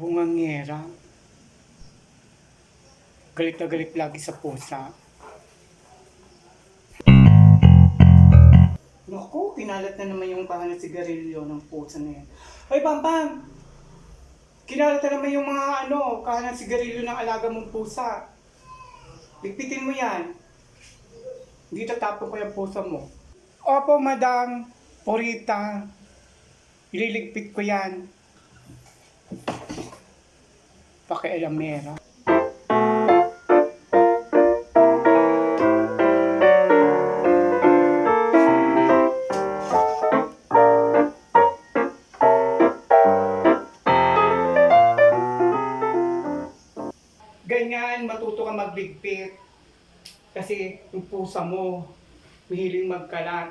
Bungangera. Galit na galit lagi sa pusa. Naku, kinalat na naman yung kahan ng sigarilyo ng pusa na yan. Hoy, Pampam! Kinalat na naman yung mga kahan ng sigarilyo ng alaga mong pusa. Ligpitin mo yan. Hindi tatapon ko yung pusa mo. Opo, Madam Porita. Ililigpit ko yan. Pakialamera. Ganyan, matuto ka magligpit. Kasi yung pusa mo, mahiling magkalat.